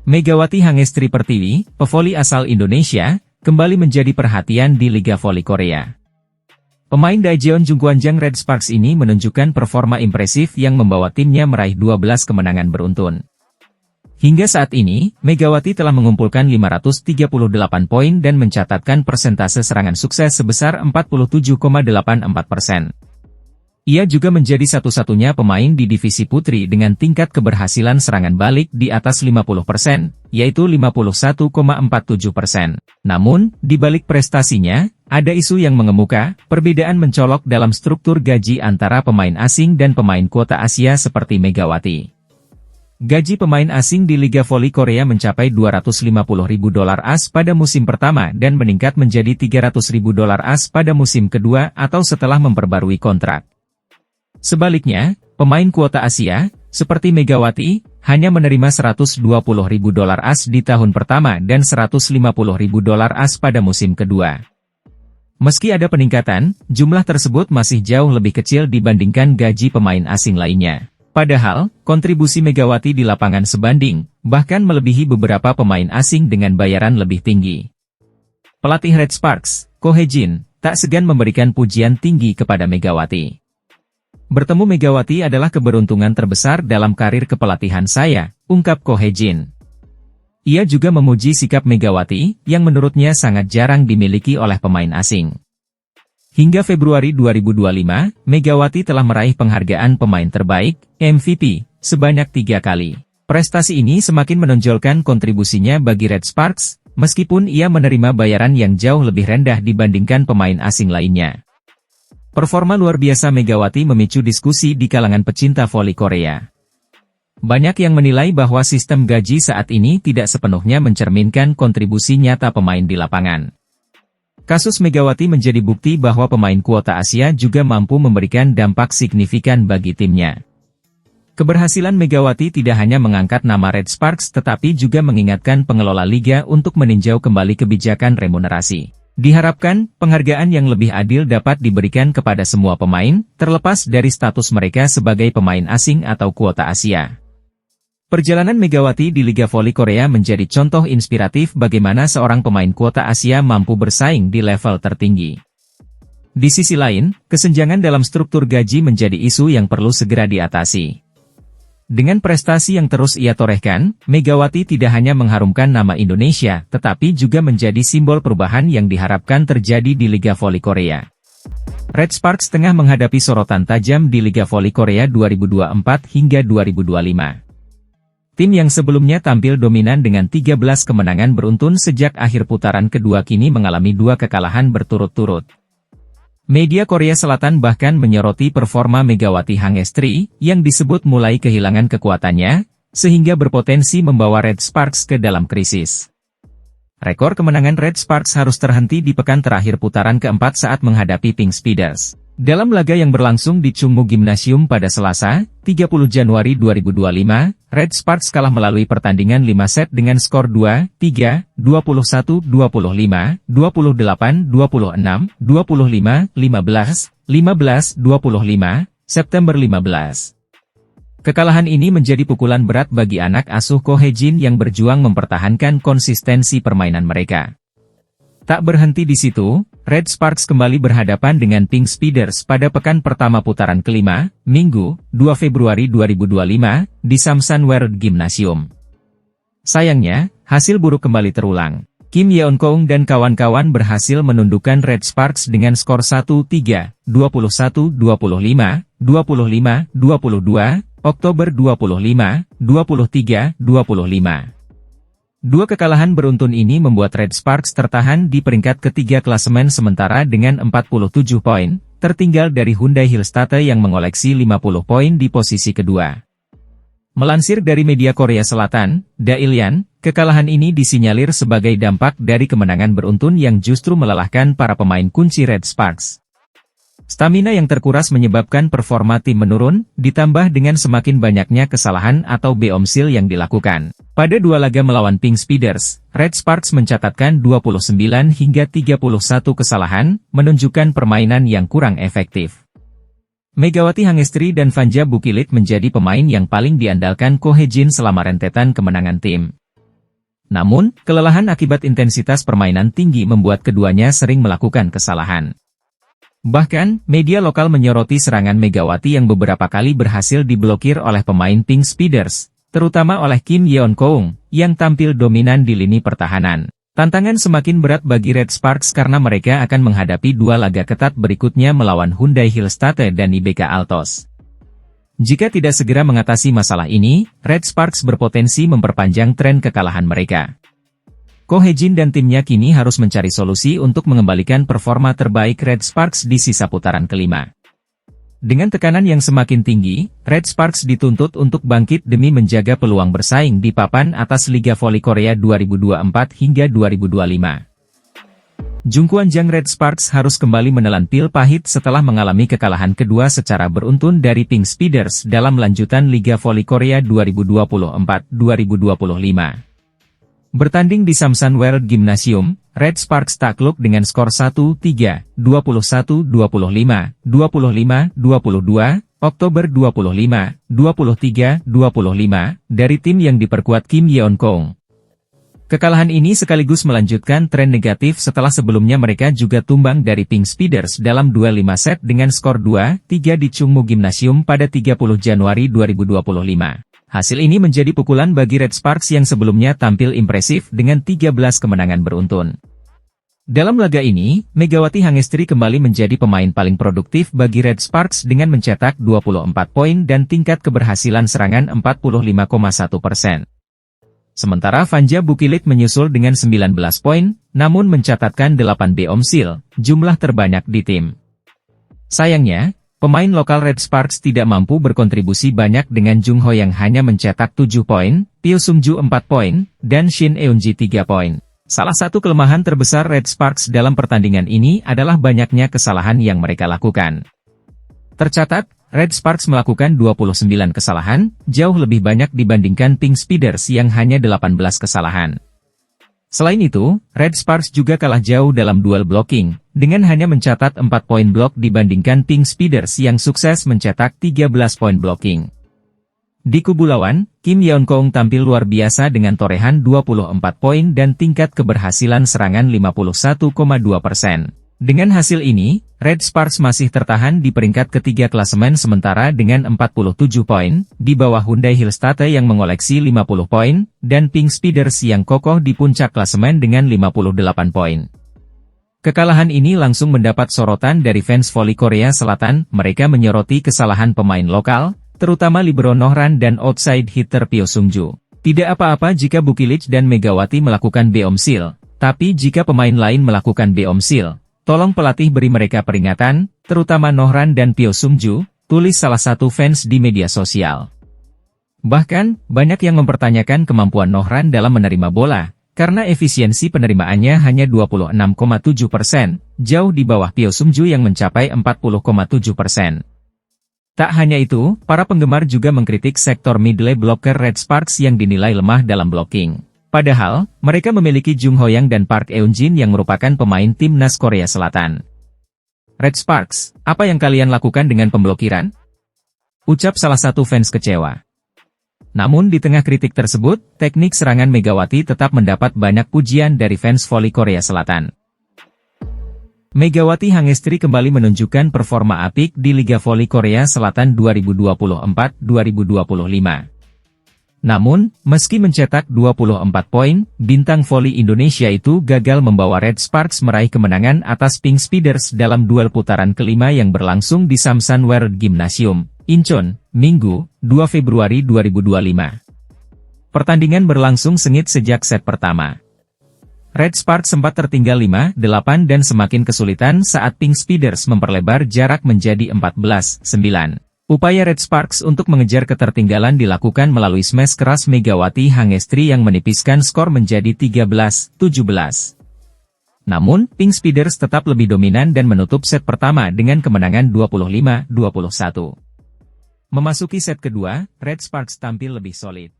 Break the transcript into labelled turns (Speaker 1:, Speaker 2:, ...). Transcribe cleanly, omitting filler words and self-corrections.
Speaker 1: Megawati Hangestri Pertiwi, pevoli asal Indonesia, kembali menjadi perhatian di Liga Voli Korea. Pemain Daejeon Jungkwanjang Red Sparks ini menunjukkan performa impresif yang membawa timnya meraih 12 kemenangan beruntun. Hingga saat ini, Megawati telah mengumpulkan 538 poin dan mencatatkan persentase serangan sukses sebesar 47,84%. Ia juga menjadi satu-satunya pemain di divisi putri dengan tingkat keberhasilan serangan balik di atas 50%, yaitu 51,47%. Namun, di balik prestasinya, ada isu yang mengemuka, perbedaan mencolok dalam struktur gaji antara pemain asing dan pemain kuota Asia seperti Megawati. Gaji pemain asing di Liga Voli Korea mencapai $250.000 AS pada musim pertama dan meningkat menjadi $300.000 AS pada musim kedua atau setelah memperbarui kontrak. Sebaliknya, pemain kuota Asia, seperti Megawati, hanya menerima $120.000 AS di tahun pertama dan $150.000 AS pada musim kedua. Meski ada peningkatan, jumlah tersebut masih jauh lebih kecil dibandingkan gaji pemain asing lainnya. Padahal, kontribusi Megawati di lapangan sebanding, bahkan melebihi beberapa pemain asing dengan bayaran lebih tinggi. Pelatih Red Sparks, Ko Hae-jin, tak segan memberikan pujian tinggi kepada Megawati. Bertemu Megawati adalah keberuntungan terbesar dalam karir kepelatihan saya, ungkap Ko Hae-jin. Ia juga memuji sikap Megawati, yang menurutnya sangat jarang dimiliki oleh pemain asing. Hingga Februari 2025, Megawati telah meraih penghargaan pemain terbaik, MVP, sebanyak 3 kali. Prestasi ini semakin menonjolkan kontribusinya bagi Red Sparks, meskipun ia menerima bayaran yang jauh lebih rendah dibandingkan pemain asing lainnya. Performa luar biasa Megawati memicu diskusi di kalangan pecinta voli Korea. Banyak yang menilai bahwa sistem gaji saat ini tidak sepenuhnya mencerminkan kontribusi nyata pemain di lapangan. Kasus Megawati menjadi bukti bahwa pemain kuota Asia juga mampu memberikan dampak signifikan bagi timnya. Keberhasilan Megawati tidak hanya mengangkat nama Red Sparks tetapi juga mengingatkan pengelola liga untuk meninjau kembali kebijakan remunerasi. Diharapkan, penghargaan yang lebih adil dapat diberikan kepada semua pemain, terlepas dari status mereka sebagai pemain asing atau kuota Asia. Perjalanan Megawati di Liga Voli Korea menjadi contoh inspiratif bagaimana seorang pemain kuota Asia mampu bersaing di level tertinggi. Di sisi lain, kesenjangan dalam struktur gaji menjadi isu yang perlu segera diatasi. Dengan prestasi yang terus ia torehkan, Megawati tidak hanya mengharumkan nama Indonesia, tetapi juga menjadi simbol perubahan yang diharapkan terjadi di Liga Voli Korea. Red Sparks tengah menghadapi sorotan tajam di Liga Voli Korea 2024 hingga 2025. Tim yang sebelumnya tampil dominan dengan 13 kemenangan beruntun sejak akhir putaran kedua kini mengalami 2 kekalahan berturut-turut. Media Korea Selatan bahkan menyoroti performa Megawati Hangestri, yang disebut mulai kehilangan kekuatannya, sehingga berpotensi membawa Red Sparks ke dalam krisis. Rekor kemenangan Red Sparks harus terhenti di pekan terakhir putaran keempat saat menghadapi Pink Speeders. Dalam laga yang berlangsung di Chungmu Gymnasium pada Selasa, 30 Januari 2025, Red Sparks kalah melalui pertandingan 5 set dengan skor 2-3, 21-25, 28-26, 25-15, 15-25, September 15. Kekalahan ini menjadi pukulan berat bagi anak asuh Ko Hae-jin yang berjuang mempertahankan konsistensi permainan mereka. Tak berhenti di situ, Red Sparks kembali berhadapan dengan Pink Speeders pada pekan pertama putaran kelima, Minggu, 2 Februari 2025, di Samsan World Gymnasium. Sayangnya, hasil buruk kembali terulang. Kim Yeon-kong dan kawan-kawan berhasil menundukkan Red Sparks dengan skor 1-3, 21-25, 25-22, Oktober 25, 23-25. Dua kekalahan beruntun ini membuat Red Sparks tertahan di peringkat ketiga klasemen sementara dengan 47 poin, tertinggal dari Hyundai Hillstate yang mengoleksi 50 poin di posisi kedua. Melansir dari media Korea Selatan, Dailian, kekalahan ini disinyalir sebagai dampak dari kemenangan beruntun yang justru melelahkan para pemain kunci Red Sparks. Stamina yang terkuras menyebabkan performa tim menurun, ditambah dengan semakin banyaknya kesalahan atau beomsil yang dilakukan. Pada 2 laga melawan Pink Speeders, Red Sparks mencatatkan 29 hingga 31 kesalahan, menunjukkan permainan yang kurang efektif. Megawati Hangestri dan Vanja Bukilit menjadi pemain yang paling diandalkan Ko Hae-jin selama rentetan kemenangan tim. Namun, kelelahan akibat intensitas permainan tinggi membuat keduanya sering melakukan kesalahan. Bahkan, media lokal menyoroti serangan Megawati yang beberapa kali berhasil diblokir oleh pemain Pink Speeders, terutama oleh Kim Yeon-keung, yang tampil dominan di lini pertahanan. Tantangan semakin berat bagi Red Sparks karena mereka akan menghadapi dua laga ketat berikutnya melawan Hyundai Hillstatt dan IBK Altos. Jika tidak segera mengatasi masalah ini, Red Sparks berpotensi memperpanjang tren kekalahan mereka. Ko Hye-jin dan timnya kini harus mencari solusi untuk mengembalikan performa terbaik Red Sparks di sisa putaran kelima. Dengan tekanan yang semakin tinggi, Red Sparks dituntut untuk bangkit demi menjaga peluang bersaing di papan atas Liga Voli Korea 2024 hingga 2025. Jungkwan-jang Red Sparks harus kembali menelan pil pahit setelah mengalami kekalahan kedua secara beruntun dari Pink Speeders dalam lanjutan Liga Voli Korea 2024-2025. Bertanding di Samsan World Gymnasium, Red Sparks takluk dengan skor 1-3, 21-25, 25-22, Oktober 25, 23-25, dari tim yang diperkuat Kim Yeon-keung. Kekalahan ini sekaligus melanjutkan tren negatif setelah sebelumnya mereka juga tumbang dari Pink Speeders dalam duel 5 set dengan skor 2-3 di Chungmu Gymnasium pada 30 Januari 2025. Hasil ini menjadi pukulan bagi Red Sparks yang sebelumnya tampil impresif dengan 13 kemenangan beruntun. Dalam laga ini, Megawati Hangestri kembali menjadi pemain paling produktif bagi Red Sparks dengan mencetak 24 poin dan tingkat keberhasilan serangan 45,1%. Sementara Vanja Bukilit menyusul dengan 19 poin, namun mencatatkan 8 beomsil, jumlah terbanyak di tim. Sayangnya, pemain lokal Red Sparks tidak mampu berkontribusi banyak dengan Jung Ho yang hanya mencetak 7 poin, Pyo Sung-ju 4 poin, dan Shin Eun-ji 3 poin. Salah satu kelemahan terbesar Red Sparks dalam pertandingan ini adalah banyaknya kesalahan yang mereka lakukan. Tercatat, Red Sparks melakukan 29 kesalahan, jauh lebih banyak dibandingkan Pink Speeders yang hanya 18 kesalahan. Selain itu, Red Sparks juga kalah jauh dalam duel blocking, dengan hanya mencatat 4 poin blok dibandingkan Pink Speeders yang sukses mencetak 13 poin blocking. Di kubu lawan, Kim Yeon-keung tampil luar biasa dengan torehan 24 poin dan tingkat keberhasilan serangan 51,2%. Dengan hasil ini, Red Sparks masih tertahan di peringkat ketiga klasemen sementara dengan 47 poin, di bawah Hyundai Hillstatt yang mengoleksi 50 poin, dan Pink Speeders yang kokoh di puncak klasemen dengan 58 poin. Kekalahan ini langsung mendapat sorotan dari fans voli Korea Selatan, mereka menyoroti kesalahan pemain lokal, terutama libero Nohran dan outside hitter Pyo Sung-ju. Tidak apa-apa jika Bukilit dan Megawati melakukan beomsil, tapi jika pemain lain melakukan beomsil, tolong pelatih beri mereka peringatan, terutama Nohran dan Pyo Sung-ju, tulis salah satu fans di media sosial. Bahkan, banyak yang mempertanyakan kemampuan Nohran dalam menerima bola, karena efisiensi penerimaannya hanya 26,7%, jauh di bawah Pyo Sung-ju yang mencapai 40,7%. Tak hanya itu, para penggemar juga mengkritik sektor middle blocker Red Sparks yang dinilai lemah dalam blocking. Padahal, mereka memiliki Jung Ho-yang dan Park Eun-jin yang merupakan pemain timnas Korea Selatan. Red Sparks, apa yang kalian lakukan dengan pemblokiran? Ucap salah satu fans kecewa. Namun di tengah kritik tersebut, teknik serangan Megawati tetap mendapat banyak pujian dari fans voli Korea Selatan. Megawati Hangestri kembali menunjukkan performa apik di Liga Voli Korea Selatan 2024-2025. Namun, meski mencetak 24 poin, bintang voli Indonesia itu gagal membawa Red Sparks meraih kemenangan atas Pink Speeders dalam duel putaran kelima yang berlangsung di Samsan World Gymnasium, Incheon, Minggu, 2 Februari 2025. Pertandingan berlangsung sengit sejak set pertama. Red Sparks sempat tertinggal 5-8 dan semakin kesulitan saat Pink Speeders memperlebar jarak menjadi 14-9. Upaya Red Sparks untuk mengejar ketertinggalan dilakukan melalui smash keras Megawati Hangestri yang menipiskan skor menjadi 13-17. Namun, Pink Speeders tetap lebih dominan dan menutup set pertama dengan kemenangan 25-21. Memasuki set kedua, Red Sparks tampil lebih solid.